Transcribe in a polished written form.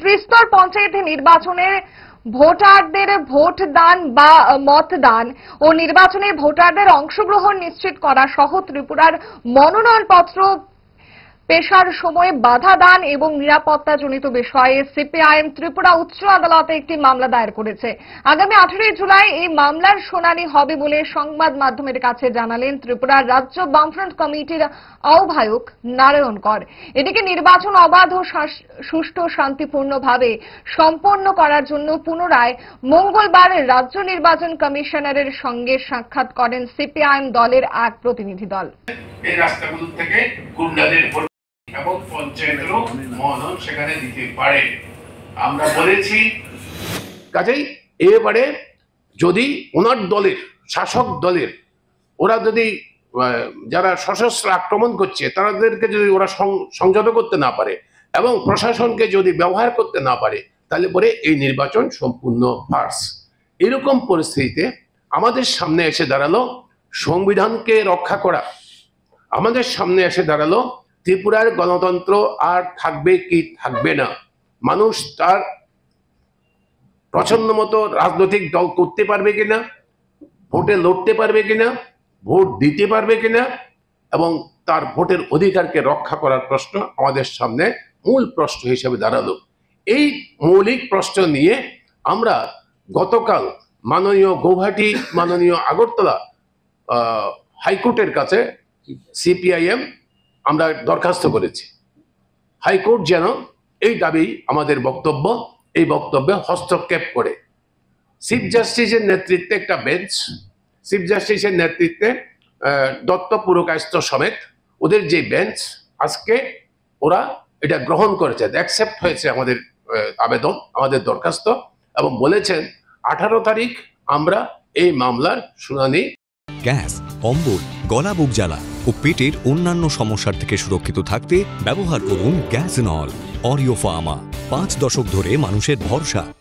ত্রিস্তর পঞ্চায়েত নির্বাচনে ভোটারদের ভোটদান বা মতদান ও নির্বাচনে ভোটারদের অংশগ্রহণ নিশ্চিত করা সহ ত্রিপুরার মনোনয়নপত্র পেশার সময় বাধা দান এবং নিরাপত্তাজনিত বিষয়ে সিপিআইএম ত্রিপুরা উচ্চ আদালতে একটি মামলা দায়ের করেছে। আগামী 18 জুলাই এই মামলার শুনানি হবে বলে সংবাদ মাধ্যমের কাছে জানালেন ত্রিপুরা রাজ্য বামফ্রন্ট কমিটির আহ্বায়ক নারায়ণ কর। এদিকে নির্বাচন অবাধ ও সুষ্ঠু শান্তিপূর্ণভাবে সম্পন্ন করার জন্য পুনরায় মঙ্গলবার রাজ্য নির্বাচন কমিশনারের সঙ্গে সাক্ষাৎ করেন সিপিআইএম দলের এক প্রতিনিধি দল। এই রাস্তাগুলো থেকে গুন্ডাদের এবং পঞ্চায়েতেরও মনোনয়ন সেখানে দিতে পারে আমরা বলেছি। কাজেই এবারে যদি ওনার দলের শাসক দলের ওরা যদি যারা সশস্ত্র আক্রমণ করছে তাদেরকে যদি ওরা সংযত করতে না পারে এবং প্রশাসনকে যদি ব্যবহার করতে না পারে তাহলে পরে এই নির্বাচন সম্পূর্ণ ফার্স। এরকম পরিস্থিতিতে আমাদের সামনে এসে দাঁড়ালো সংবিধানকে রক্ষা করা, আমাদের সামনে এসে দাঁড়ালো ত্রিপুরার গণতন্ত্র আর থাকবে কি থাকবে না, মানুষ তার পছন্দ মতো রাজনৈতিক দল করতে পারবে কিনা, ভোটে লড়তে পারবে কিনা, ভোট দিতে পারবে কিনা এবং তার ভোটের অধিকারকে রক্ষা করার প্রশ্ন আমাদের সামনে মূল প্রশ্ন হিসেবে দাঁড়ালো। এই মৌলিক প্রশ্ন নিয়ে আমরা গতকাল মাননীয় গৌহাটি, মাননীয় আগরতলা হাইকোর্টের কাছে সিপিআইএম আমরা দরখাস্ত করেছি। হাইকোর্ট যেন এই দাবি আমাদের বক্তব্য, এই বক্তব্যে হস্তক্ষেপ করে চিফ জাস্টিসের নেতৃত্বে একটা বেঞ্চ, চিফ জাস্টিসের নেতৃত্বে দত্ত পুরকায়স্থ সমেত ওদের যে বেঞ্চ আজকে ওরা এটা গ্রহণ করেছে, অ্যাকসেপ্ট হয়েছে আমাদের আবেদন, আমাদের দরখাস্ত এবং বলেছেন 18 তারিখ আমরা এই মামলার শুনানি। গ্যাস, অম্বল, গলা বুক জ্বালা ও পেটের অন্যান্য সমস্যার থেকে সুরক্ষিত থাকতে ব্যবহার করুন গ্যাসনল। অরিও ফার্মা, 5 দশক ধরে মানুষের ভরসা।